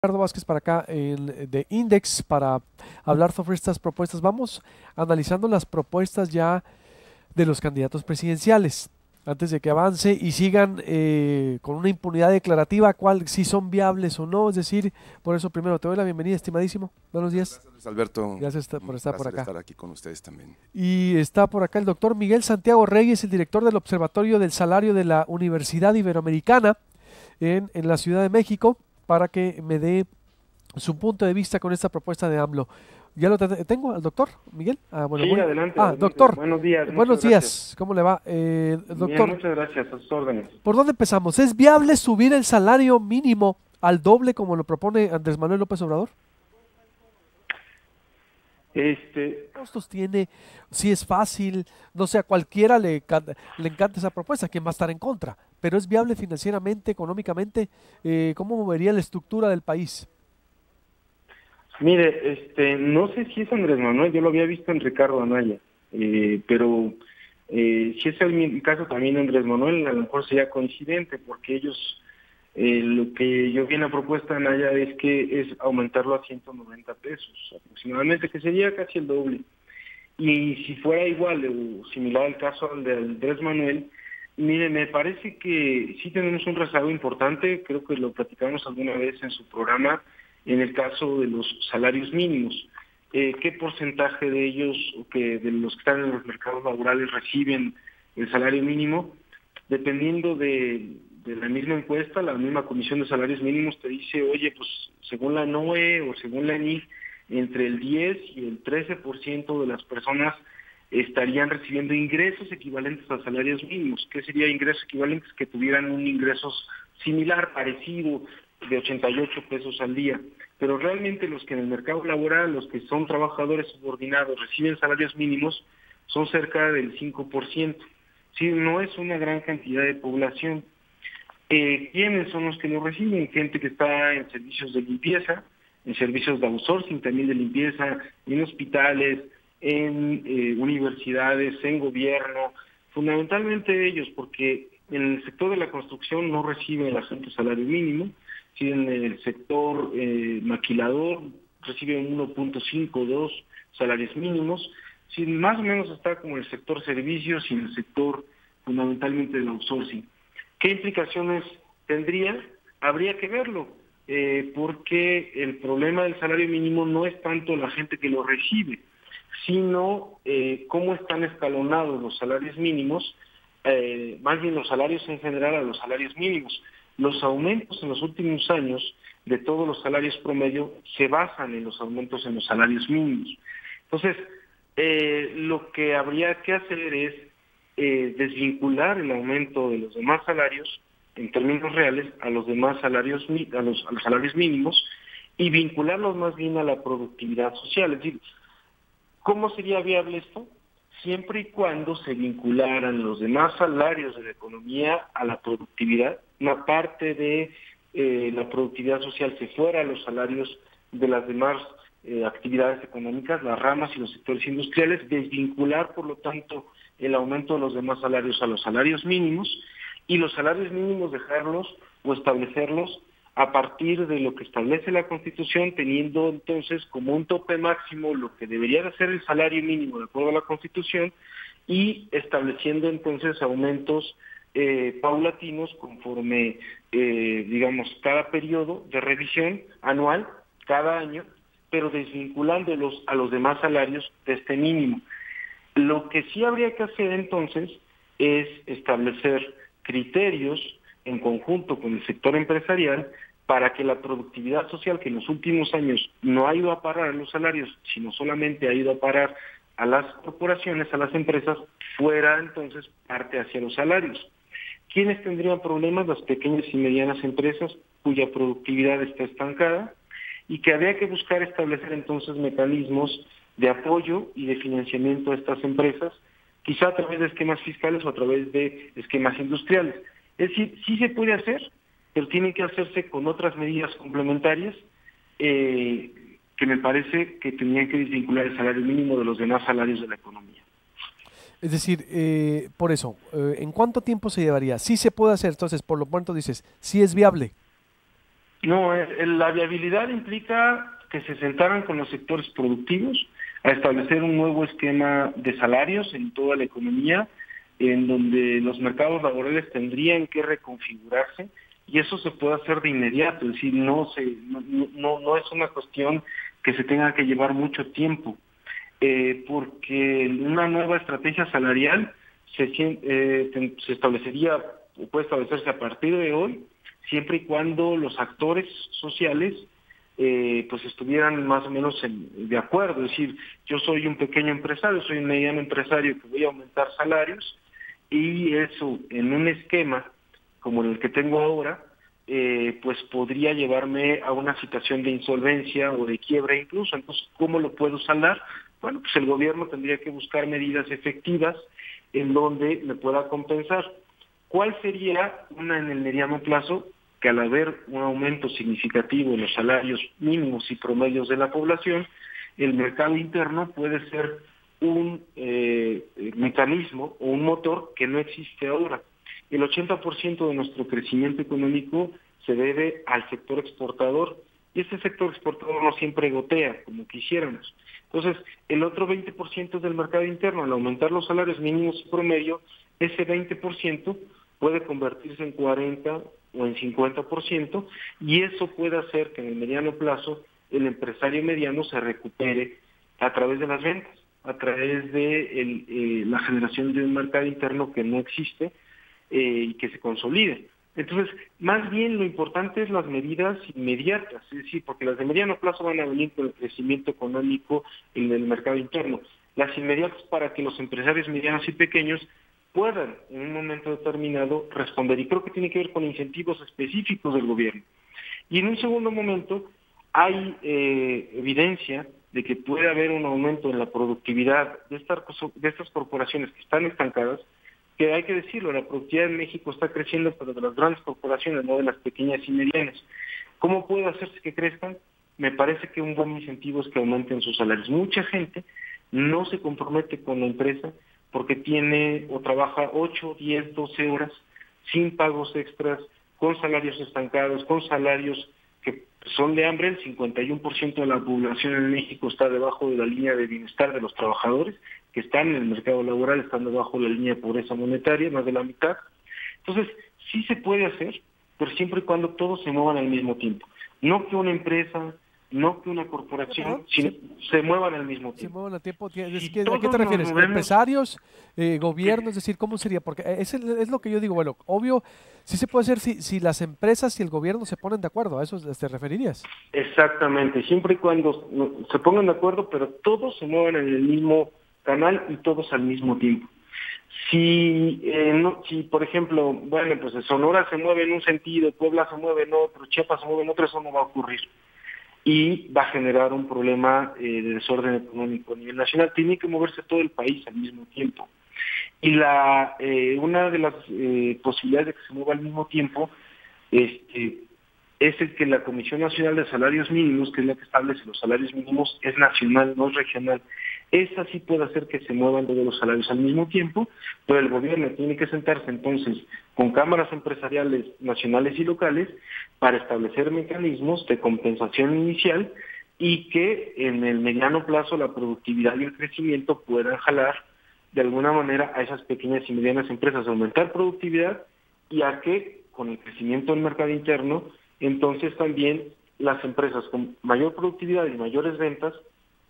Ricardo Vázquez para acá de Index para hablar sobre estas propuestas. Vamos analizando las propuestas ya de los candidatos presidenciales antes de que avance y sigan con una impunidad declarativa, si son viables o no. Es decir, por eso primero te doy la bienvenida, estimadísimo. Buenos Muchas días. gracias, Luis Alberto. Gracias por Un estar por placer acá. estar aquí con ustedes también. Y está por acá el doctor Miguel Santiago Reyes, el director del Observatorio del Salario de la Universidad Iberoamericana en la Ciudad de México, para que me dé su punto de vista con esta propuesta de AMLO. ¿Ya lo tengo al doctor Miguel? Bueno, Sí, adelante, adelante. doctor, Buenos días, buenos muchas gracias. días, ¿cómo le va? Bien, Doctor, muchas gracias, a sus órdenes. ¿por dónde empezamos? ¿Es viable subir el salario mínimo al doble como lo propone Andrés Manuel López Obrador? ¿Qué costos tiene? Si es fácil, no sé, a cualquiera le encanta esa propuesta, ¿quién va a estar en contra? Pero es viable financieramente, económicamente. ¿Cómo movería la estructura del país? Mire, no sé si es Andrés Manuel, yo lo había visto en Ricardo Anaya, pero si es el caso también de Andrés Manuel, a lo mejor sería coincidente, porque ellos, lo que yo vi en la propuesta de Anaya es que es aumentarlo a 190 pesos aproximadamente, que sería casi el doble. Y si fuera igual o similar al caso al de Andrés Manuel, mire, me parece que sí tenemos un rezago importante, creo que lo platicamos alguna vez en su programa, en el caso de los salarios mínimos. ¿Qué porcentaje de ellos, o que de los que están en los mercados laborales, reciben el salario mínimo? Dependiendo de la misma encuesta, la misma Comisión de Salarios Mínimos te dice, oye, pues según la NOE o según la ENIC, entre el 10 y el 13% de las personas estarían recibiendo ingresos equivalentes a salarios mínimos. ¿Qué sería ingresos equivalentes? Que tuvieran un ingreso similar, parecido, de 88 pesos al día. Pero realmente los que en el mercado laboral, los que son trabajadores subordinados, reciben salarios mínimos, son cerca del 5%. Sí, no es una gran cantidad de población. ¿Quiénes son los que lo reciben? Gente que está en servicios de limpieza, en servicios de outsourcing también de limpieza, en hospitales, en universidades, en gobierno, fundamentalmente ellos, porque en el sector de la construcción no recibe la gente salario mínimo, si en el sector maquilador recibe 1.52 salarios mínimos, si más o menos está como el sector servicios y en el sector fundamentalmente del outsourcing. ¿Qué implicaciones tendría? Habría que verlo, porque el problema del salario mínimo no es tanto la gente que lo recibe, sino cómo están escalonados los salarios mínimos, más bien los salarios en general a los salarios mínimos. Los aumentos en los últimos años de todos los salarios promedio se basan en los aumentos en los salarios mínimos. Entonces, lo que habría que hacer es desvincular el aumento de los demás salarios en términos reales a los demás salarios, a los salarios mínimos, y vincularlos más bien a la productividad social. Es decir, ¿cómo sería viable esto? Siempre y cuando se vincularan los demás salarios de la economía a la productividad, una parte de la productividad social se fuera a los salarios de las demás actividades económicas, las ramas y los sectores industriales, desvincular por lo tanto el aumento de los demás salarios a los salarios mínimos, y los salarios mínimos dejarlos o establecerlos a partir de lo que establece la Constitución, teniendo entonces como un tope máximo lo que debería de ser el salario mínimo de acuerdo a la Constitución, y estableciendo entonces aumentos paulatinos conforme, digamos, cada periodo de revisión anual, cada año, pero desvinculándolos a los demás salarios de este mínimo. Lo que sí habría que hacer entonces es establecer criterios en conjunto con el sector empresarial para que la productividad social, que en los últimos años no ha ido a parar a los salarios, sino solamente ha ido a parar a las corporaciones, a las empresas, fuera entonces parte hacia los salarios. ¿Quiénes tendrían problemas? Las pequeñas y medianas empresas cuya productividad está estancada, y que habría que buscar establecer entonces mecanismos de apoyo y de financiamiento a estas empresas, quizá a través de esquemas fiscales o a través de esquemas industriales. Es decir, sí se puede hacer, pero tienen que hacerse con otras medidas complementarias que me parece que tenían que desvincular el salario mínimo de los demás salarios de la economía. Es decir, por eso, ¿en cuánto tiempo se llevaría? Sí se puede hacer, entonces, por lo pronto dices, sí es viable. No, la viabilidad implica que se sentaran con los sectores productivos a establecer un nuevo esquema de salarios en toda la economía, en donde los mercados laborales tendrían que reconfigurarse, y eso se puede hacer de inmediato, es decir, no es una cuestión que se tenga que llevar mucho tiempo, porque una nueva estrategia salarial se establecería, o puede establecerse a partir de hoy, siempre y cuando los actores sociales pues estuvieran más o menos de acuerdo. Es decir, yo soy un pequeño empresario, soy un mediano empresario que voy a aumentar salarios, y eso en un esquema como el que tengo ahora, pues podría llevarme a una situación de insolvencia o de quiebra incluso. Entonces, ¿cómo lo puedo saldar? Bueno, pues el gobierno tendría que buscar medidas efectivas en donde me pueda compensar. ¿Cuál sería una en el mediano plazo? Que al haber un aumento significativo en los salarios mínimos y promedios de la población, el mercado interno puede ser un mecanismo o un motor que no existe ahora. El 80% de nuestro crecimiento económico se debe al sector exportador, y ese sector exportador no siempre gotea como quisiéramos. Entonces, el otro 20% del mercado interno, al aumentar los salarios mínimos y promedio, ese 20% puede convertirse en 40 o en 50%, y eso puede hacer que en el mediano plazo el empresario mediano se recupere a través de las ventas, a través de la generación de un mercado interno que no existe, y que se consolide. Entonces, más bien lo importante es las medidas inmediatas, es decir, porque las de mediano plazo van a venir con el crecimiento económico en el mercado interno. Las inmediatas para que los empresarios medianos y pequeños puedan en un momento determinado responder, y creo que tiene que ver con incentivos específicos del gobierno. Y en un segundo momento hay evidencia de que puede haber un aumento en la productividad de estas corporaciones que están estancadas, que hay que decirlo, la productividad en México está creciendo, pero de las grandes corporaciones, no de las pequeñas y medianas. ¿Cómo puede hacerse que crezcan? Me parece que un buen incentivo es que aumenten sus salarios. Mucha gente no se compromete con la empresa porque tiene o trabaja 8, 10, 12 horas sin pagos extras, con salarios estancados, con salarios que son de hambre. El 51% de la población en México está debajo de la línea de bienestar de los trabajadores que están en el mercado laboral, están debajo de la línea de pobreza monetaria, más de la mitad. Entonces, sí se puede hacer, pero siempre y cuando todos se muevan al mismo tiempo. No que una empresa, no que una corporación, sino se muevan al mismo tiempo. Se mueven al tiempo. Si ¿A qué te refieres? movemos, ¿Empresarios, gobierno? Es decir, ¿cómo sería? Porque es lo que yo digo. Bueno, obvio, sí se puede hacer si las empresas y el gobierno se ponen de acuerdo. ¿A eso te referirías? Exactamente, siempre y cuando se pongan de acuerdo, pero todos se muevan en el mismo canal y todos al mismo tiempo. Si, por ejemplo, bueno, pues Sonora se mueve en un sentido, Puebla se mueve en otro, Chiapas se mueve en otro, eso no va a ocurrir. Y va a generar un problema de desorden económico a nivel nacional. Tiene que moverse todo el país al mismo tiempo. Y una de las posibilidades de que se mueva al mismo tiempo es el que la Comisión Nacional de Salarios Mínimos, que es la que establece los salarios mínimos, es nacional, no es regional. Esta sí puede hacer que se muevan todos los salarios al mismo tiempo, pero el gobierno tiene que sentarse entonces con cámaras empresariales nacionales y locales para establecer mecanismos de compensación inicial, y que en el mediano plazo la productividad y el crecimiento puedan jalar de alguna manera a esas pequeñas y medianas empresas, aumentar productividad, y a que con el crecimiento del mercado interno, entonces también las empresas con mayor productividad y mayores ventas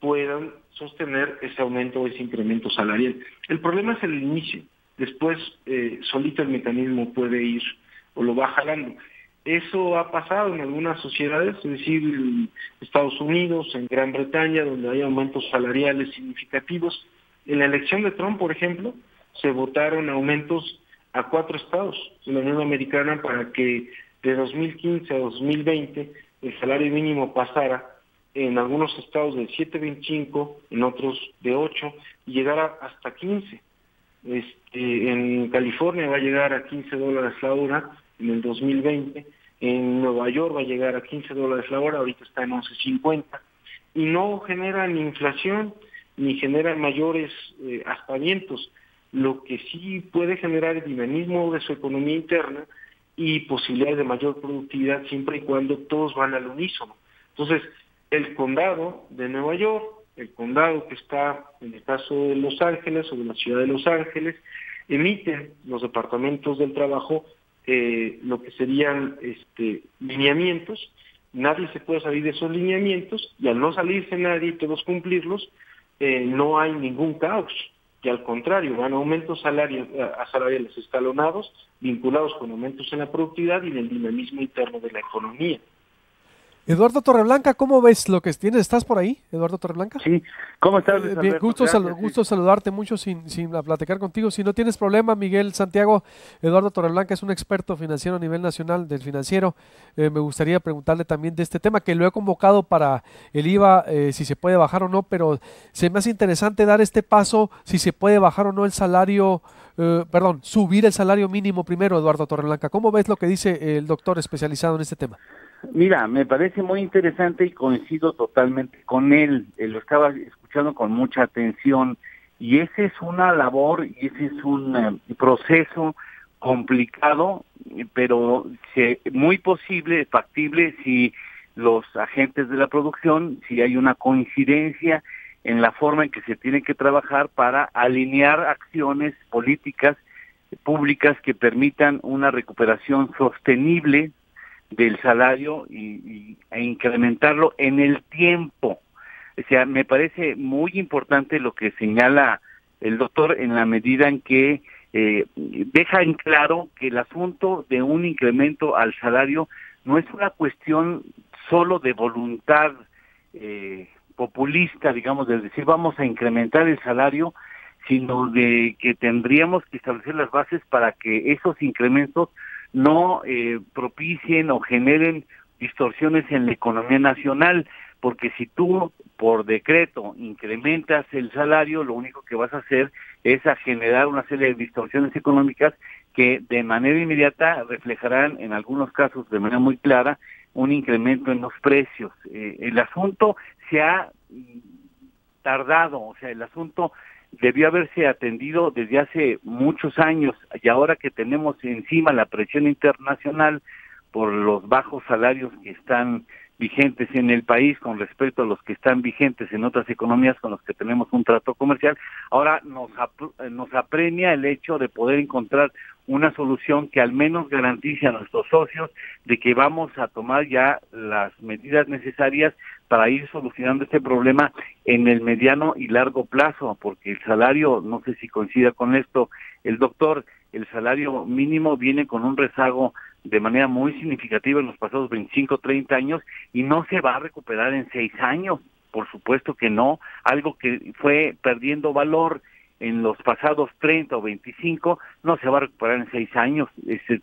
puedan sostener ese aumento o ese incremento salarial. El problema es el inicio, después solito el mecanismo puede ir o lo va jalando. Eso ha pasado en algunas sociedades, es decir, en Estados Unidos, en Gran Bretaña, donde hay aumentos salariales significativos. En la elección de Trump, por ejemplo, se votaron aumentos a 4 estados de la Unión Americana para que de 2015 a 2020 el salario mínimo pasara en algunos estados de 7.25, en otros de 8, y llegara hasta 15. En California va a llegar a $15 la hora en el 2020, en Nueva York va a llegar a $15 la hora, ahorita está en 11.50, y no genera ni inflación, ni genera mayores aspavientos. Lo que sí puede generar el dinamismo de su economía interna y posibilidades de mayor productividad siempre y cuando todos van al unísono. Entonces, el condado de Nueva York, el condado que está en el caso de Los Ángeles o de la ciudad de Los Ángeles, emiten los departamentos del trabajo lo que serían lineamientos. Nadie se puede salir de esos lineamientos, y al no salirse nadie y todos cumplirlos, no hay ningún caos, y al contrario, van aumentos salariales escalonados, vinculados con aumentos en la productividad y en el dinamismo interno de la economía. Eduardo Torreblanca, ¿cómo ves lo que tienes? ¿Estás por ahí, Eduardo Torreblanca? Sí, ¿cómo estás, Luis Bien, Alberto? gusto saludarte mucho sin platicar contigo. Si no tienes problema, Miguel Santiago, Eduardo Torreblanca es un experto financiero a nivel nacional del financiero. Me gustaría preguntarle también de este tema, que lo he convocado para el IVA, si se puede bajar o no, pero se me hace interesante dar este paso, si se puede bajar o no el salario, subir el salario mínimo primero, Eduardo Torreblanca. ¿Cómo ves lo que dice el doctor especializado en este tema? Mira, me parece muy interesante y coincido totalmente con él. Lo estaba escuchando con mucha atención, y esa es una labor y ese es un proceso complicado, pero muy posible, factible, si los agentes de la producción, si hay una coincidencia en la forma en que se tiene que trabajar para alinear acciones políticas públicas que permitan una recuperación sostenible del salario e incrementarlo en el tiempo. O sea, me parece muy importante lo que señala el doctor, en la medida en que deja en claro que el asunto de un incremento al salario no es una cuestión solo de voluntad populista, digamos, de decir vamos a incrementar el salario, sino de que tendríamos que establecer las bases para que esos incrementos no propicien o generen distorsiones en la economía nacional, porque si tú por decreto incrementas el salario, lo único que vas a hacer es a generar una serie de distorsiones económicas que de manera inmediata reflejarán, en algunos casos de manera muy clara, un incremento en los precios. El asunto se ha tardado, o sea, el asunto debió haberse atendido desde hace muchos años, y ahora que tenemos encima la presión internacional por los bajos salarios que están vigentes en el país con respecto a los que están vigentes en otras economías con los que tenemos un trato comercial, ahora nos apremia el hecho de poder encontrar una solución que al menos garantice a nuestros socios de que vamos a tomar ya las medidas necesarias para ir solucionando este problema en el mediano y largo plazo, porque el salario, no sé si coincida con esto el doctor, el salario mínimo viene con un rezago de manera muy significativa en los pasados 25, 30 años, y no se va a recuperar en 6 años, por supuesto que no, algo que fue perdiendo valor en los pasados 30 o 25, no se va a recuperar en 6 años.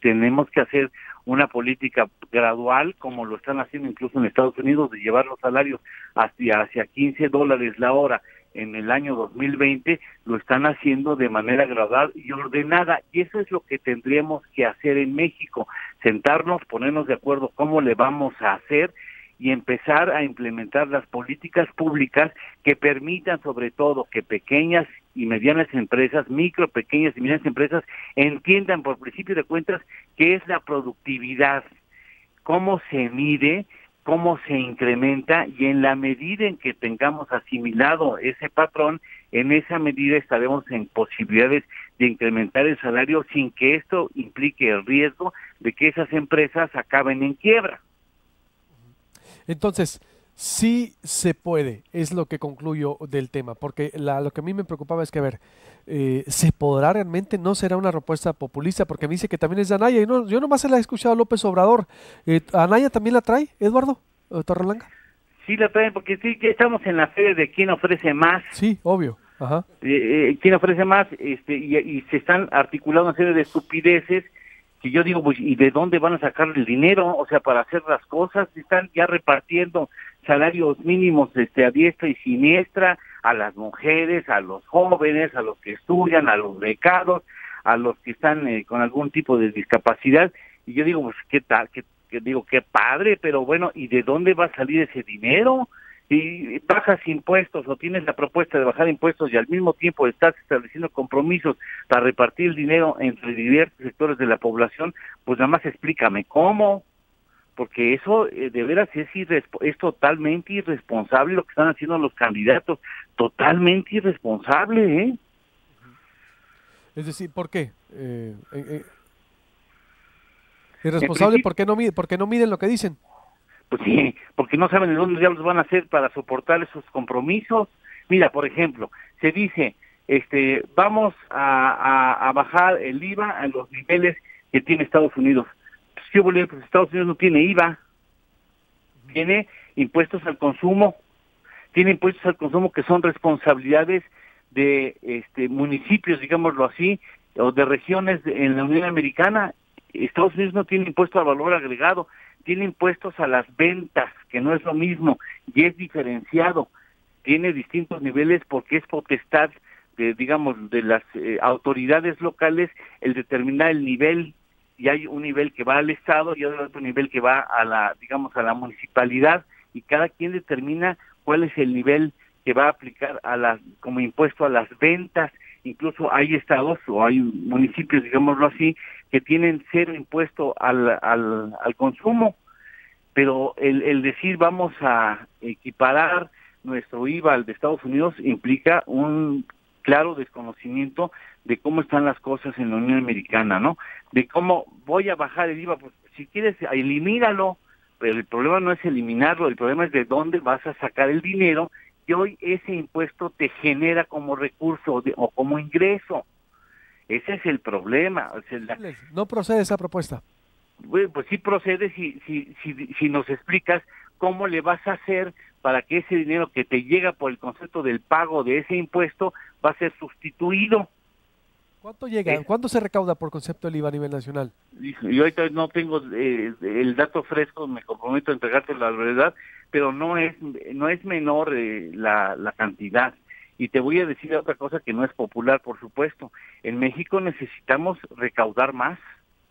Tenemos que hacer una política gradual, como lo están haciendo incluso en Estados Unidos, de llevar los salarios hacia $15 la hora en el año 2020, lo están haciendo de manera gradual y ordenada, y eso es lo que tendríamos que hacer en México, sentarnos, ponernos de acuerdo cómo le vamos a hacer y empezar a implementar las políticas públicas que permitan sobre todo que pequeñas y medianas empresas, micro, pequeñas y medianas empresas entiendan por principio de cuentas qué es la productividad, cómo se mide, cómo se incrementa, y en la medida en que tengamos asimilado ese patrón, en esa medida estaremos en posibilidades de incrementar el salario sin que esto implique el riesgo de que esas empresas acaben en quiebra. Entonces, sí se puede, es lo que concluyo del tema, porque lo que a mí me preocupaba es que, a ver, ¿se podrá realmente? ¿No será una propuesta populista? Porque me dice que también es de Anaya, y no, yo nomás se la he escuchado a López Obrador. ¿Anaya también la trae, Eduardo Torreblanca? Sí la traen, porque sí, ya estamos en la feria de quién ofrece más. Sí, obvio. Ajá. ¿Quién ofrece más? Y se están articulando una serie de estupideces que yo digo, pues, ¿y de dónde van a sacar el dinero? O sea, para hacer las cosas, están ya repartiendo salarios mínimos a diestra y siniestra a las mujeres, a los jóvenes, a los que estudian, a los becados, a los que están con algún tipo de discapacidad, y yo digo, pues, ¿qué tal? Qué padre, pero bueno, ¿y de dónde va a salir ese dinero? Si bajas impuestos o tienes la propuesta de bajar impuestos y al mismo tiempo estás estableciendo compromisos para repartir el dinero entre diversos sectores de la población, pues nada más explícame cómo, porque eso de veras es totalmente irresponsable lo que están haciendo los candidatos, totalmente irresponsable, ¿eh? Es decir, ¿por qué? Irresponsable, ¿por qué no miden lo que dicen? Pues sí, porque no saben de dónde diablos van a hacer para soportar esos compromisos. Mira, por ejemplo, se dice, vamos a bajar el IVA a los niveles que tiene Estados Unidos. Pues Estados Unidos no tiene IVA, tiene impuestos al consumo, que son responsabilidades de municipios, digámoslo así, o de regiones en la Unión Americana. Estados Unidos no tiene impuesto al valor agregado, tiene impuestos a las ventas, que no es lo mismo, y es diferenciado, tiene distintos niveles porque es potestad de las autoridades locales el determinar el nivel, y hay un nivel que va al Estado y otro nivel que va a la municipalidad, y cada quien determina cuál es el nivel que va a aplicar como impuesto a las ventas. Incluso hay estados o hay municipios, digámoslo así, que tienen cero impuesto al consumo, pero el decir vamos a equiparar nuestro IVA al de Estados Unidos implica un claro desconocimiento de cómo están las cosas en la Unión Americana, ¿no? De cómo voy a bajar el IVA, pues si quieres elimínalo, pero el problema no es eliminarlo, el problema es de dónde vas a sacar el dinero, y hoy ese impuesto te genera como recurso o como ingreso. Ese es el problema. O sea, no procede esa propuesta. Pues sí procede si nos explicas cómo le vas a hacer para que ese dinero que te llega por el concepto del pago de ese impuesto va a ser sustituido. ¿Cuánto llega? ¿Cuánto se recauda por concepto del IVA a nivel nacional? Yo ahorita no tengo el dato fresco, me comprometo a entregarte la verdad, pero no es menor la cantidad. Y te voy a decir otra cosa que no es popular, por supuesto. En México necesitamos recaudar más.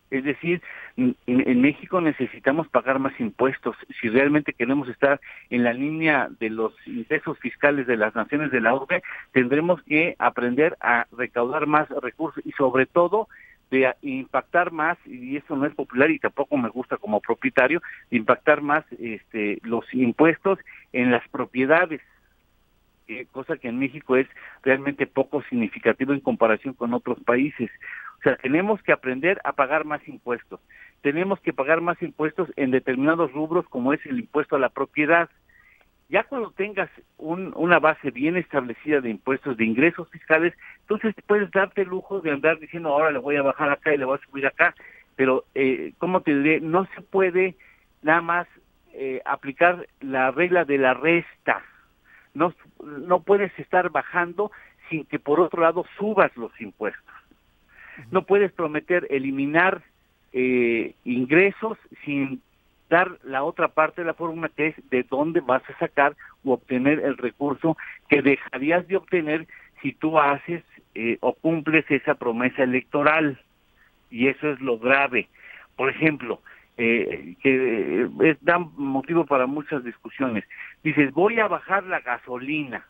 Es decir, en México necesitamos pagar más impuestos. Si realmente queremos estar en la línea de los ingresos fiscales de las naciones de la OCDE, tendremos que aprender a recaudar más recursos y sobre todo de impactar más, y eso no es popular y tampoco me gusta como propietario, de impactar más los impuestos en las propiedades, cosa que en México es realmente poco significativo en comparación con otros países. O sea, tenemos que aprender a pagar más impuestos. Tenemos que pagar más impuestos en determinados rubros, como es el impuesto a la propiedad. Ya cuando tengas una base bien establecida de impuestos, de ingresos fiscales, entonces puedes darte el lujo de andar diciendo, ahora le voy a bajar acá y le voy a subir acá. Pero, ¿cómo te diré? No se puede nada más aplicar la regla de la resta. No puedes estar bajando sin que por otro lado subas los impuestos. No puedes prometer eliminar ingresos sin dar la otra parte de la fórmula, que es de dónde vas a sacar o obtener el recurso que dejarías de obtener si tú haces o cumples esa promesa electoral. Y eso es lo grave. Por ejemplo, da motivo para muchas discusiones. Dices, voy a bajar la gasolina.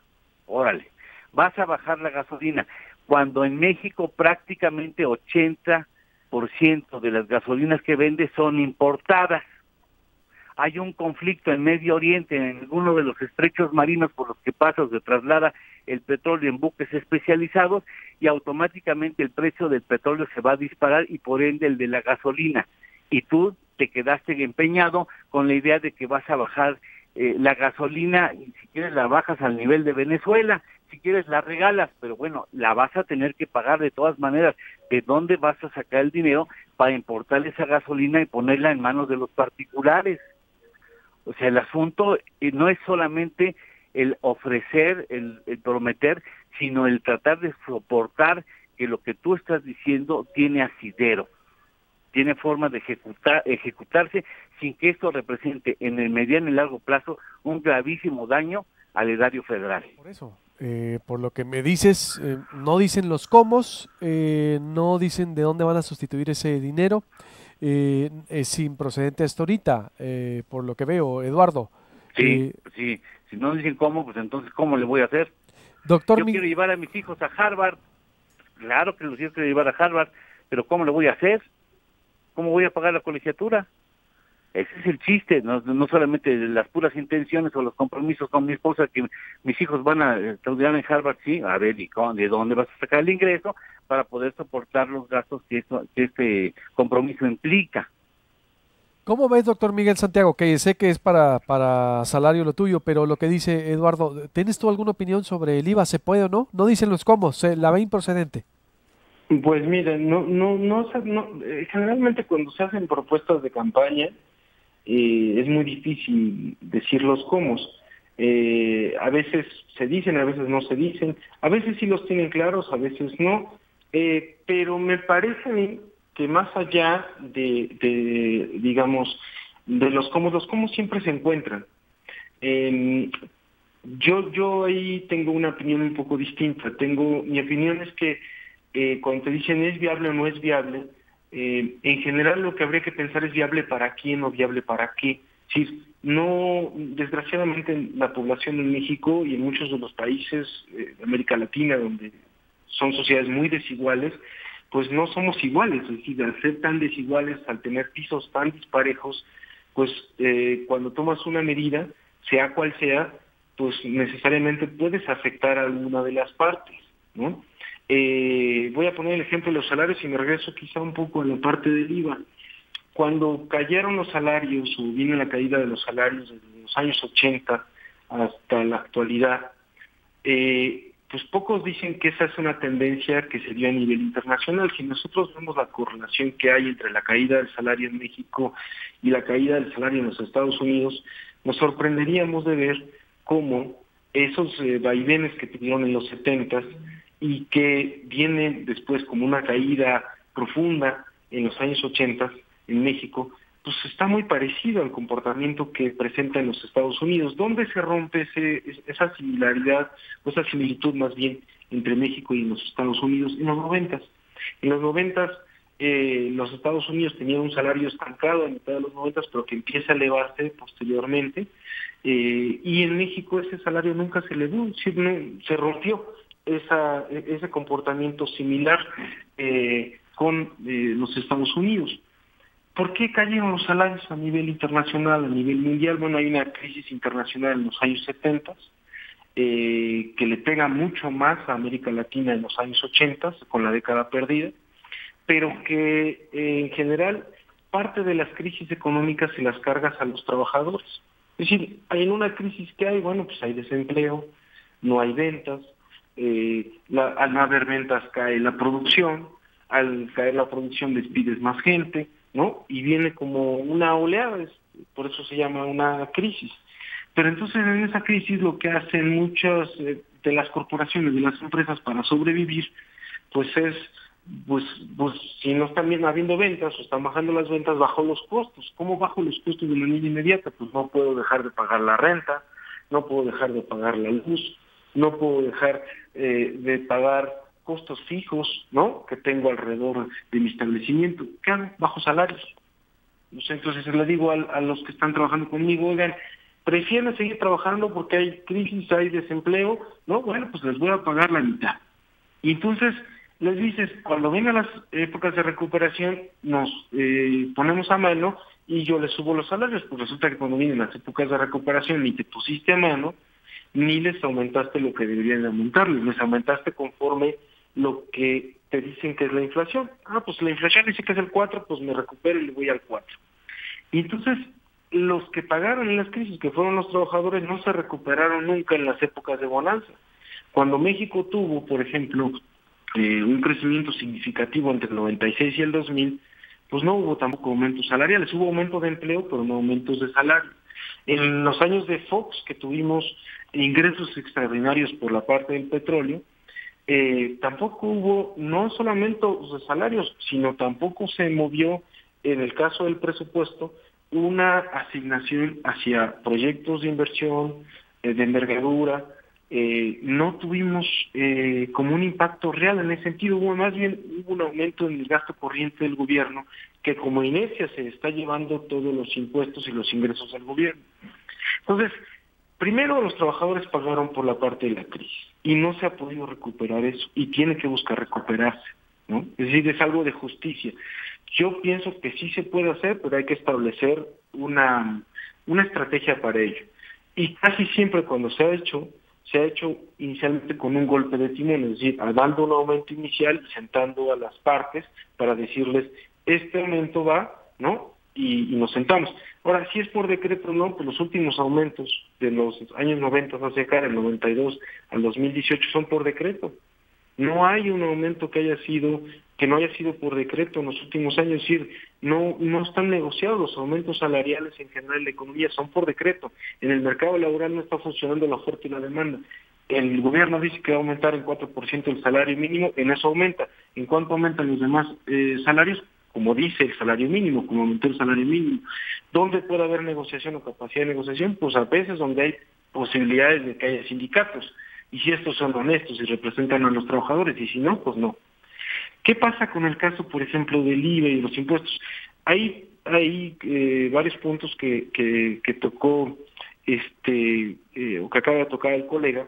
Órale, vas a bajar la gasolina. Cuando en México prácticamente 80% de las gasolinas que vende son importadas. Hay un conflicto en Medio Oriente, en alguno de los estrechos marinos por los que pasa o se traslada el petróleo en buques especializados, y automáticamente el precio del petróleo se va a disparar y por ende el de la gasolina. Y tú te quedaste empeñado con la idea de que vas a bajar la gasolina, y si quieres la bajas al nivel de Venezuela, si quieres la regalas, pero bueno, la vas a tener que pagar de todas maneras. ¿De dónde vas a sacar el dinero para importar esa gasolina y ponerla en manos de los particulares? O sea, el asunto no es solamente el ofrecer, el prometer, sino el tratar de soportar que lo que tú estás diciendo tiene asidero, tiene forma de ejecutarse sin que esto represente en el mediano y largo plazo un gravísimo daño al erario federal. Por eso, por lo que me dices, no dicen los cómo, no dicen de dónde van a sustituir ese dinero, es sin procedente hasta ahorita, por lo que veo, Eduardo. Sí, sí. Si no dicen cómo, pues entonces, ¿cómo le voy a hacer? Doctor Yo quiero llevar a mis hijos a Harvard. Claro que los quiero llevar a Harvard, pero ¿cómo le voy a hacer? ¿Cómo voy a pagar la colegiatura? Ese es el chiste, no solamente las puras intenciones o los compromisos con mi esposa, que mis hijos van a estudiar en Harvard, sí, a ver, ¿y de dónde vas a sacar el ingreso para poder soportar los gastos que este compromiso implica? ¿Cómo ves, doctor Miguel Santiago? Que sé que es para salario lo tuyo, pero lo que dice Eduardo, ¿tienes tú alguna opinión sobre el IVA? ¿Se puede o no? No dicen los cómo, la ve improcedente. Pues miren, generalmente cuando se hacen propuestas de campaña, es muy difícil decir los cómo. A veces se dicen, a veces no se dicen, a veces sí los tienen claros, a veces no, pero me parece a mí que más allá digamos, de los cómo siempre se encuentran. Yo ahí tengo una opinión un poco distinta. Mi opinión es que cuando te dicen es viable o no es viable, en general lo que habría que pensar es viable para quién o viable para qué. Sí, no, desgraciadamente la población en México y en muchos de los países de América Latina, donde son sociedades muy desiguales, pues no somos iguales. Es decir, al ser tan desiguales, al tener pisos tan disparejos, pues cuando tomas una medida, sea cual sea, pues necesariamente puedes afectar a alguna de las partes, ¿no? Voy a poner el ejemplo de los salarios y me regreso quizá un poco a la parte del IVA. Cuando cayeron los salarios o vino la caída de los salarios desde los años 80 hasta la actualidad, pues pocos dicen que esa es una tendencia que se dio a nivel internacional. Si nosotros vemos la correlación que hay entre la caída del salario en México y la caída del salario en los Estados Unidos, nos sorprenderíamos de ver cómo esos vaivenes que tuvieron en los 70 y que vienen después como una caída profunda en los años 80 en México, pues está muy parecido al comportamiento que presenta en los Estados Unidos. ¿Dónde se rompe esa similaridad, o esa similitud más bien, entre México y los Estados Unidos? En los 90. En los 90 los Estados Unidos tenían un salario estancado a mitad de los 90, pero que empieza a elevarse posteriormente, y en México ese salario nunca se elevó, se rompió ese comportamiento similar con los Estados Unidos. ¿Por qué cayeron los salarios a nivel internacional, a nivel mundial? Bueno, hay una crisis internacional en los años 70, que le pega mucho más a América Latina en los años 80, con la década perdida, pero que en general parte de las crisis económicas se las cargas a los trabajadores. Es decir, en una crisis que hay, bueno, pues hay desempleo, no hay ventas, al no haber ventas cae la producción, al caer la producción despides más gente, ¿no? Y viene como una oleada, por eso se llama una crisis. Pero entonces en esa crisis lo que hacen muchas de las corporaciones, de las empresas para sobrevivir, pues es, pues si no están bien habiendo ventas o están bajando las ventas, bajo los costos. ¿Cómo bajo los costos de manera inmediata? Pues no puedo dejar de pagar la renta, no puedo dejar de pagar la luz, no puedo dejar de pagar costos fijos, ¿no?, que tengo alrededor de mi establecimiento. ¿Qué hago? Bajo salarios. Entonces le digo a los que están trabajando conmigo, oigan, ¿prefieren seguir trabajando porque hay crisis, hay desempleo? No, bueno, pues les voy a pagar la mitad. Y entonces les dices, cuando vengan las épocas de recuperación, nos ponemos a mano y yo les subo los salarios. Pues resulta que cuando vienen las épocas de recuperación ni te pusiste a mano, ni les aumentaste lo que deberían aumentarles, les aumentaste conforme lo que te dicen que es la inflación. Pues la inflación dice que es el 4, pues me recupero y le voy al 4. Y entonces los que pagaron en las crisis, que fueron los trabajadores, no se recuperaron nunca en las épocas de bonanza. Cuando México tuvo, por ejemplo, un crecimiento significativo entre el 96 y el 2000, pues no hubo tampoco aumentos salariales, hubo aumento de empleo, pero no aumentos de salario. En los años de Fox, que tuvimos ingresos extraordinarios por la parte del petróleo, tampoco hubo no solamente de salarios, sino tampoco se movió, en el caso del presupuesto, una asignación hacia proyectos de inversión, de envergadura. No tuvimos como un impacto real en ese sentido, más bien hubo un aumento en el gasto corriente del gobierno, que como inercia se está llevando todos los impuestos y los ingresos del gobierno. Entonces, primero los trabajadores pagaron por la parte de la crisis y no se ha podido recuperar eso y tiene que buscar recuperarse, ¿no? Es decir, es algo de justicia. Yo pienso que sí se puede hacer, pero hay que establecer una estrategia para ello. Y casi siempre cuando se ha hecho inicialmente con un golpe de timón, es decir, dando un aumento inicial y sentando a las partes para decirles, este aumento va, ¿no? Y nos sentamos. Ahora, si es por decreto, no, pues los últimos aumentos de los años 90 hacia acá, del 92 al 2018, son por decreto. No hay un aumento que no haya sido por decreto en los últimos años, es decir, no están negociados los aumentos salariales en general en la economía, son por decreto. En el mercado laboral no está funcionando la oferta y la demanda. El gobierno dice que va a aumentar en 4% el salario mínimo, en eso aumenta. ¿En cuánto aumentan los demás salarios? Como dice el salario mínimo, como aumentó el salario mínimo. ¿Dónde puede haber negociación o capacidad de negociación? Pues a veces donde hay posibilidades de que haya sindicatos. Y si estos son honestos y representan a los trabajadores, y si no, pues no. ¿Qué pasa con el caso, por ejemplo, del IVA y los impuestos? Hay varios puntos que tocó, o que acaba de tocar el colega,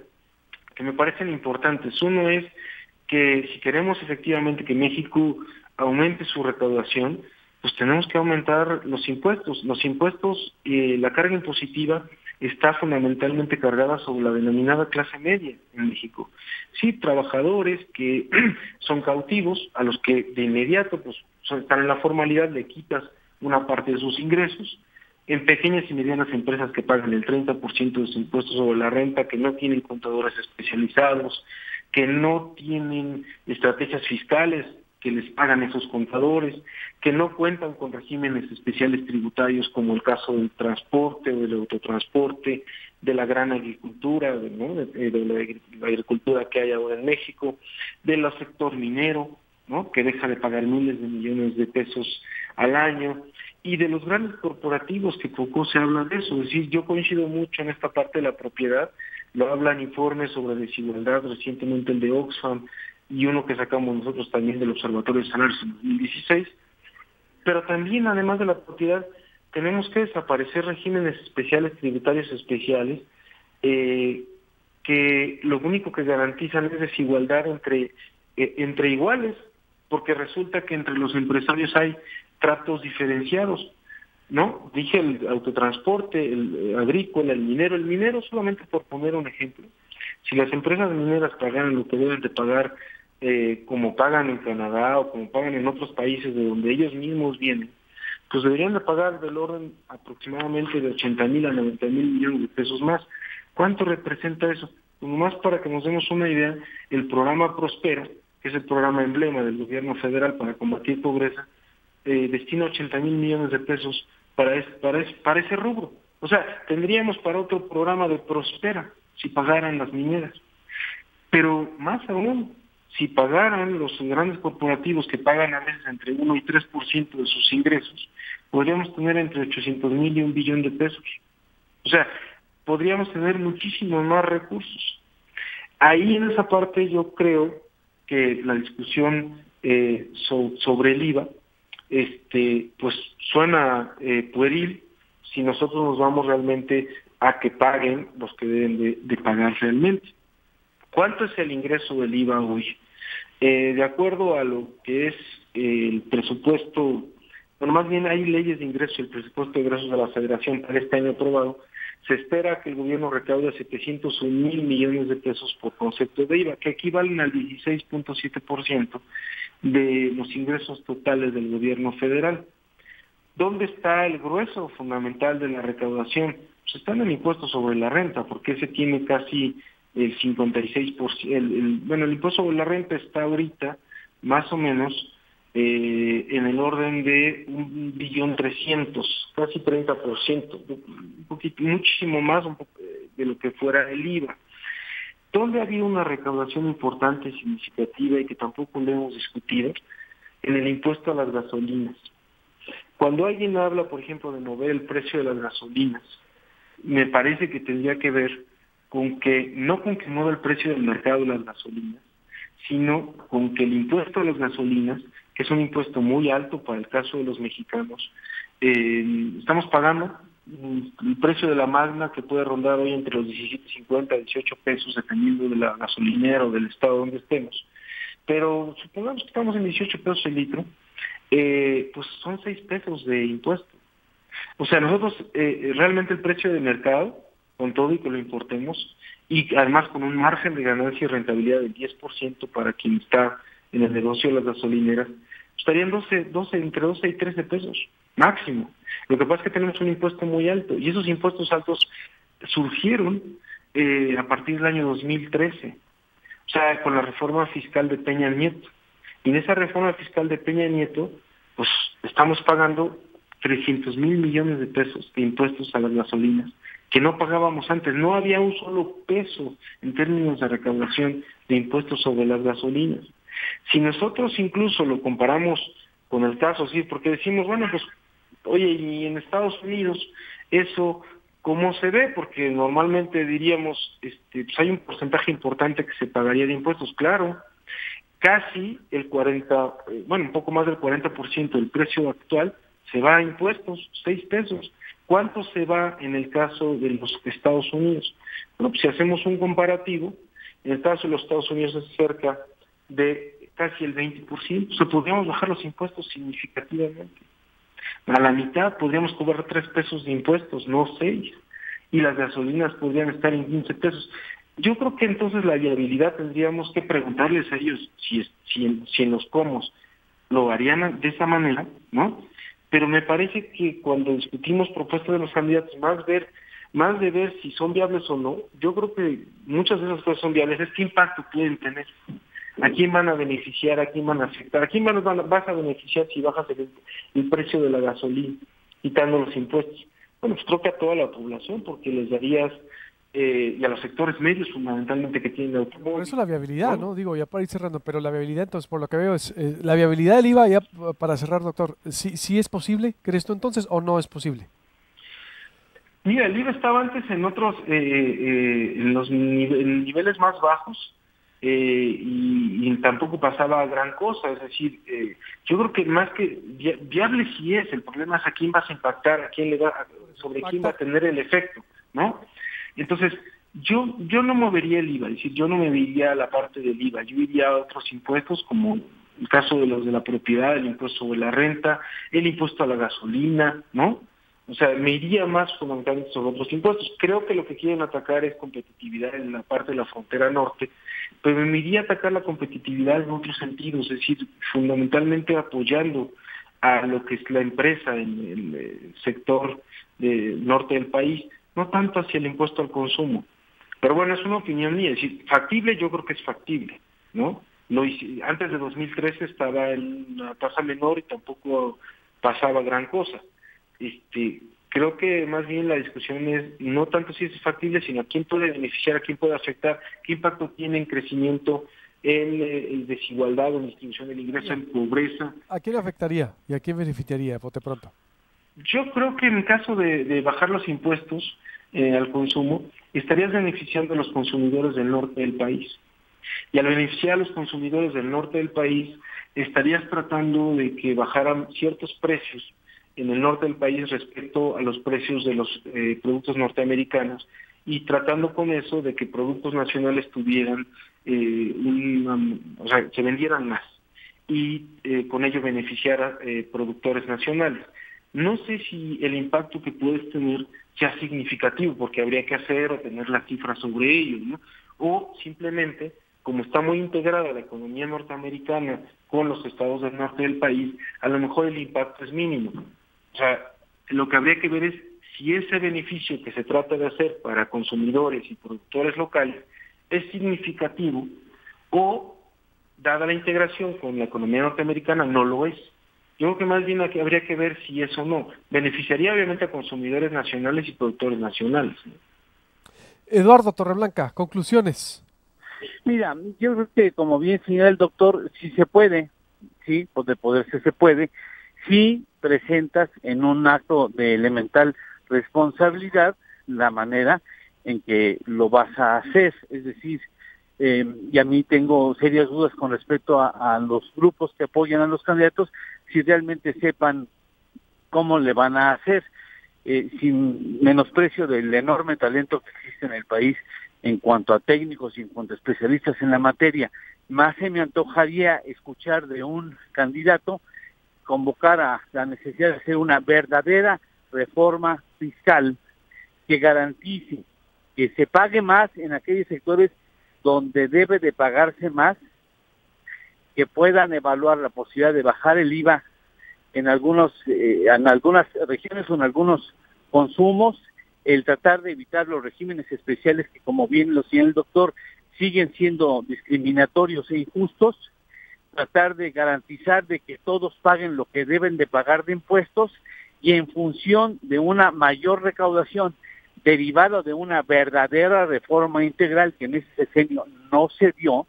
que me parecen importantes. Uno es que si queremos efectivamente que México aumente su recaudación, pues tenemos que aumentar los impuestos. Los impuestos, la carga impositiva está fundamentalmente cargada sobre la denominada clase media en México. Sí, trabajadores que son cautivos, a los que de inmediato pues están en la formalidad, le quitas una parte de sus ingresos. En pequeñas y medianas empresas que pagan el 30% de sus impuestos sobre la renta, que no tienen contadores especializados, que no tienen estrategias fiscales que les pagan esos contadores, que no cuentan con regímenes especiales tributarios como el caso del transporte o del autotransporte, de la gran agricultura, ¿no? de la agricultura que hay ahora en México, del sector minero, ¿no? Que deja de pagar miles de millones de pesos al año, y de los grandes corporativos, que poco se habla de eso. Es decir, yo coincido mucho en esta parte de la propiedad, lo hablan informes sobre desigualdad, recientemente el de Oxfam, y uno que sacamos nosotros también del Observatorio de Salarios en 2016, pero también, además de la propiedad, tenemos que desaparecer regímenes especiales, tributarios especiales, que lo único que garantizan es desigualdad entre iguales, porque resulta que entre los empresarios hay tratos diferenciados, ¿no? Dije el autotransporte, el agrícola, el minero solamente por poner un ejemplo. Si las empresas mineras pagaran lo que deben de pagar, como pagan en Canadá o como pagan en otros países de donde ellos mismos vienen, pues deberían de pagar del orden aproximadamente de 80,000 a 90,000 millones de pesos más. ¿Cuánto representa eso? Pues nomás para que nos demos una idea, el programa Prospera, que es el programa emblema del gobierno federal para combatir pobreza, destina 80,000 millones de pesos para ese rubro. O sea, tendríamos para otro programa de Prospera si pagaran las mineras. Pero más aún, si pagaran los grandes corporativos, que pagan a veces entre 1 y 3% de sus ingresos, podríamos tener entre 800,000 y 1 billón de pesos. O sea, podríamos tener muchísimos más recursos. Ahí en esa parte yo creo que la discusión sobre el IVA, pues suena pueril si nosotros nos vamos realmente a que paguen los que deben de pagar realmente. ¿Cuánto es el ingreso del IVA hoy? De acuerdo a lo que es el presupuesto, bueno, más bien hay leyes de ingreso, el presupuesto de ingresos de la Federación para este año aprobado, se espera que el gobierno recaude 701,000 millones de pesos por concepto de IVA, que equivalen al 16.7% de los ingresos totales del gobierno federal. ¿Dónde está el grueso fundamental de la recaudación? Pues está en el impuesto sobre la renta, porque ese tiene casi el 56%. Bueno, el impuesto sobre la renta está ahorita más o menos en el orden de 1.300.000, casi 30%, un poquito, muchísimo más de lo que fuera el IVA. ¿Dónde había una recaudación importante, significativa y que tampoco le hemos discutido? En el impuesto a las gasolinas. Cuando alguien habla, por ejemplo, de mover el precio de las gasolinas, me parece que tendría que ver con que, no con que mueva el precio del mercado de las gasolinas, sino con que el impuesto a las gasolinas, que es un impuesto muy alto para el caso de los mexicanos, estamos pagando el precio de la Magna, que puede rondar hoy entre los 17.50 y 18 pesos, dependiendo de la gasolinera o del estado donde estemos. Pero supongamos que estamos en 18 pesos el litro, pues son 6 pesos de impuesto. O sea, nosotros realmente el precio de mercado, con todo y que lo importemos, y además con un margen de ganancia y rentabilidad del 10% para quien está en el negocio de las gasolineras, estarían entre 12 y 13 pesos máximo. Lo que pasa es que tenemos un impuesto muy alto, y esos impuestos altos surgieron a partir del año 2013, o sea, con la reforma fiscal de Peña Nieto. Y en esa reforma fiscal de Peña Nieto, pues estamos pagando 300,000 millones de pesos de impuestos a las gasolinas, que no pagábamos antes. No había un solo peso en términos de recaudación de impuestos sobre las gasolinas. Si nosotros incluso lo comparamos con el caso, sí, porque decimos, bueno, pues, oye, y en Estados Unidos eso, ¿cómo se ve? Porque normalmente diríamos, pues hay un porcentaje importante que se pagaría de impuestos. Claro, casi el 40, un poco más del 40% del precio actual se va a impuestos, 6 pesos. ¿Cuánto se va en el caso de los Estados Unidos? Bueno, pues si hacemos un comparativo, en el caso de los Estados Unidos es cerca de casi el 20%. O sea, podríamos bajar los impuestos significativamente. A la mitad podríamos cobrar 3 pesos de impuestos, no 6. Y las gasolinas podrían estar en 15 pesos. Yo creo que entonces la viabilidad tendríamos que preguntarles a ellos si en los comos lo harían de esa manera, ¿no? Pero me parece que cuando discutimos propuestas de los candidatos, más de ver si son viables o no, yo creo que muchas de esas cosas son viables. Es qué impacto pueden tener, a quién van a beneficiar, a quién van a afectar, a quién vas a beneficiar si bajas el precio de la gasolina, quitando los impuestos. Bueno, pues creo que a toda la población, porque les darías, y a los sectores medios fundamentalmente que tienen automóvil. Por eso la viabilidad, ¿no? Digo, ya para ir cerrando, pero la viabilidad, entonces, por lo que veo, es la viabilidad del IVA, ya para cerrar, doctor, ¿sí es posible, crees tú entonces, o no es posible? Mira, el IVA estaba antes en otros, en los niveles más bajos, y tampoco pasaba gran cosa. Es decir, yo creo que más que viable sí es, el problema es a quién vas a impactar, a quién sobre quién va a tener el efecto, ¿no? Entonces, yo no movería el IVA, es decir, yo no me iría a la parte del IVA, yo iría a otros impuestos, como el caso de los de la propiedad, el impuesto sobre la renta, el impuesto a la gasolina, ¿no? O sea, me iría más fundamentalmente sobre otros impuestos. Creo que lo que quieren atacar es competitividad en la parte de la frontera norte, pero me iría a atacar la competitividad en otros sentidos, es decir, fundamentalmente apoyando a lo que es la empresa en el sector norte del país, no tanto hacia el impuesto al consumo. Pero bueno, es una opinión mía, es decir, factible, yo creo que es factible, ¿no? Antes de 2013 estaba en una tasa menor y tampoco pasaba gran cosa. Creo que más bien la discusión es no tanto si es factible, sino a quién puede beneficiar, a quién puede afectar, qué impacto tiene en crecimiento, en desigualdad, en distribución del ingreso, en pobreza. ¿A quién afectaría y a quién beneficiaría, bote pronto? Yo creo que en el caso de bajar los impuestos al consumo, estarías beneficiando a los consumidores del norte del país. Y al beneficiar a los consumidores del norte del país, estarías tratando de que bajaran ciertos precios en el norte del país respecto a los precios de los productos norteamericanos, y tratando con eso de que productos nacionales tuvieran, se vendieran más, y con ello beneficiar a productores nacionales. No sé si el impacto que puedes tener sea significativo, porque habría que hacer o tener las cifras sobre ello, ¿no? O simplemente, como está muy integrada la economía norteamericana con los estados del norte del país, a lo mejor el impacto es mínimo. O sea, lo que habría que ver es si ese beneficio que se trata de hacer para consumidores y productores locales es significativo, o, dada la integración con la economía norteamericana, no lo es. Yo creo que más bien habría que ver si eso no beneficiaría obviamente a consumidores nacionales y productores nacionales, ¿no? Eduardo Torreblanca, conclusiones. Mira, yo creo que, como bien señala el doctor, si se puede, sí, pues de poderse se puede, si presentas en un acto de elemental responsabilidad la manera en que lo vas a hacer. Es decir, y a mí tengo serias dudas con respecto a los grupos que apoyan a los candidatos, si realmente sepan cómo le van a hacer. sin menosprecio del enorme talento que existe en el país en cuanto a técnicos y en cuanto a especialistas en la materia. Más se me antojaría escuchar de un candidato convocar a la necesidad de hacer una verdadera reforma fiscal que garantice que se pague más en aquellos sectores donde debe de pagarse más, que puedan evaluar la posibilidad de bajar el IVA en algunas regiones o en algunos consumos, el tratar de evitar los regímenes especiales que, como bien lo señala el doctor, siguen siendo discriminatorios e injustos, tratar de garantizar de que todos paguen lo que deben de pagar de impuestos y en función de una mayor recaudación derivada de una verdadera reforma integral que en ese sexenio no se dio.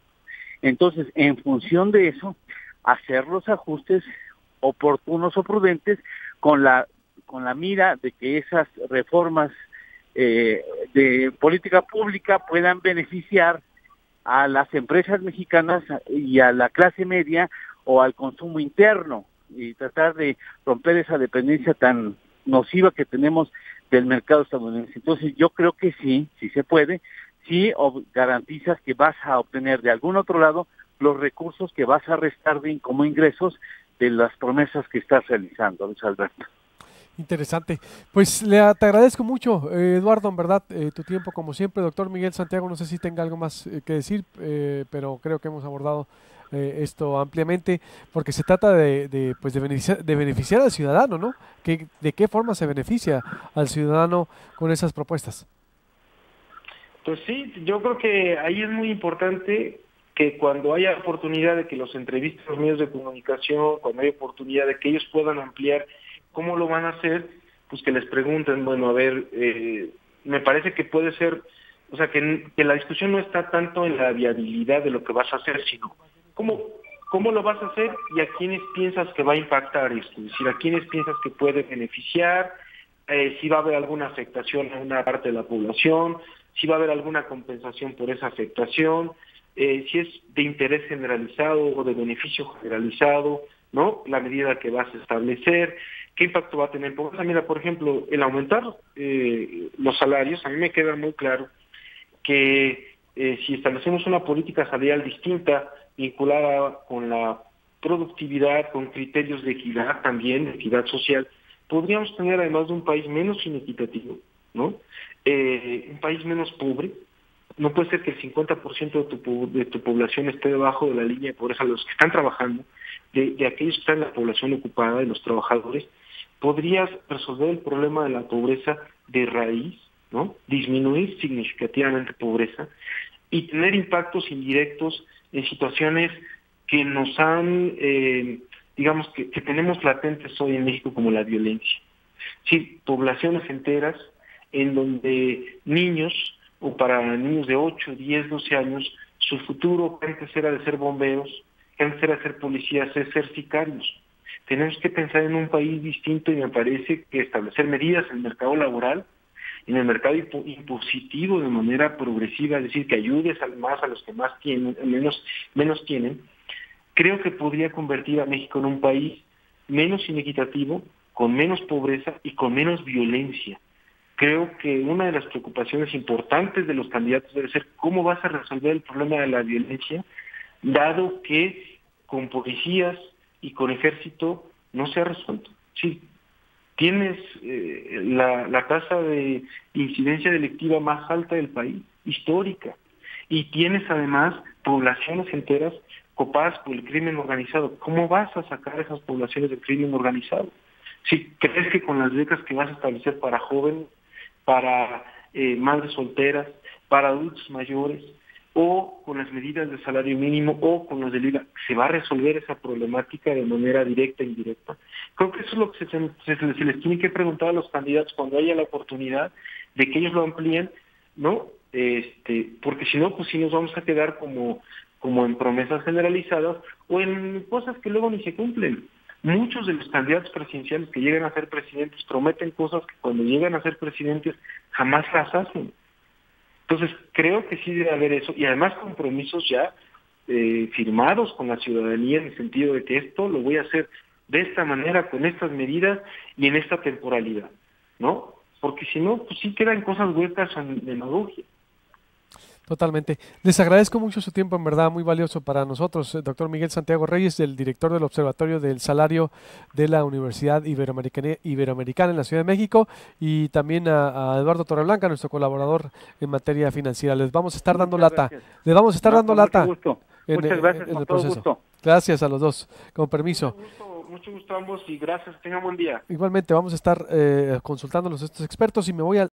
Entonces, en función de eso, hacer los ajustes oportunos o prudentes con la mira de que esas reformas de política pública puedan beneficiar a las empresas mexicanas y a la clase media o al consumo interno, y tratar de romper esa dependencia tan nociva que tenemos del mercado estadounidense. Entonces yo creo que sí se puede, si garantizas que vas a obtener de algún otro lado los recursos que vas a restar como ingresos de las promesas que estás realizando, Luis Alberto. Interesante. Pues te agradezco mucho, Eduardo, en verdad, tu tiempo como siempre. Doctor Miguel Santiago, no sé si tenga algo más que decir, pero creo que hemos abordado esto ampliamente, porque se trata de beneficiar al ciudadano, ¿no? ¿De qué forma se beneficia al ciudadano con esas propuestas? Pues sí, yo creo que ahí es muy importante que cuando haya oportunidad de que los entrevistas los medios de comunicación, cuando hay oportunidad de que ellos puedan ampliar cómo lo van a hacer, pues que les pregunten, bueno, a ver, me parece que puede ser, o sea, que la discusión no está tanto en la viabilidad de lo que vas a hacer, sino cómo lo vas a hacer y a quiénes piensas que va a impactar esto, es decir, a quiénes piensas que puede beneficiar, si va a haber alguna afectación a una parte de la población, si va a haber alguna compensación por esa afectación, si es de interés generalizado o de beneficio generalizado, ¿no? La medida que vas a establecer, qué impacto va a tener. Porque, mira, por ejemplo, el aumentar los salarios, a mí me queda muy claro que si establecemos una política salarial distinta, vinculada con la productividad, con criterios de equidad también, de equidad social, podríamos tener además de un país menos inequitativo, ¿no? Un país menos pobre. No puede ser que el 50% de tu población esté debajo de la línea de pobreza, los que están trabajando, de aquellos que están en la población ocupada, de los trabajadores. Podrías resolver el problema de la pobreza de raíz, ¿no? Disminuir significativamente pobreza y tener impactos indirectos en situaciones que nos han, digamos, que tenemos latentes hoy en México, como la violencia. Sí, poblaciones enteras en donde niños, o para niños de 8, 10, 12 años, su futuro que antes era de ser bomberos, que antes era ser policías, es ser sicarios. Tenemos que pensar en un país distinto y me parece que establecer medidas en el mercado laboral, en el mercado impositivo de manera progresiva, es decir, que ayudes más a los que más tienen, menos tienen, creo que podría convertir a México en un país menos inequitativo, con menos pobreza y con menos violencia. Creo que una de las preocupaciones importantes de los candidatos debe ser cómo vas a resolver el problema de la violencia, dado que con policías y con ejército no se ha resuelto. Sí, tienes la tasa de incidencia delictiva más alta del país, histórica, y tienes además poblaciones enteras copadas por el crimen organizado. ¿Cómo vas a sacar esas poblaciones del crimen organizado? Si crees que con las becas que vas a establecer para jóvenes, para madres solteras, para adultos mayores, o con las medidas de salario mínimo, o con los del IVA, ¿se va a resolver esa problemática de manera directa e indirecta? Creo que eso es lo que se les tiene que preguntar a los candidatos cuando haya la oportunidad de que ellos lo amplíen, ¿no? Porque si no, pues sí nos vamos a quedar como en promesas generalizadas o en cosas que luego ni se cumplen. Muchos de los candidatos presidenciales que llegan a ser presidentes prometen cosas que cuando llegan a ser presidentes jamás las hacen. Entonces, creo que sí debe haber eso, y además compromisos ya firmados con la ciudadanía en el sentido de que esto lo voy a hacer de esta manera, con estas medidas y en esta temporalidad. ¿no? Porque si no, pues sí quedan cosas huecas en demagogia. Totalmente. Les agradezco mucho su tiempo, en verdad, muy valioso para nosotros. Doctor Miguel Santiago Reyes, el director del Observatorio del Salario de la Universidad Iberoamericana en la Ciudad de México, y también a Eduardo Torreblanca, nuestro colaborador en materia financiera. Les vamos a estar dando lata. Les vamos a estar dando lata. Muchas gracias, en con el todo proceso. gusto. Gracias a los dos. Con permiso. Mucho gusto a ambos y gracias. Tengan buen día. Igualmente vamos a estar consultándolos estos expertos y me voy a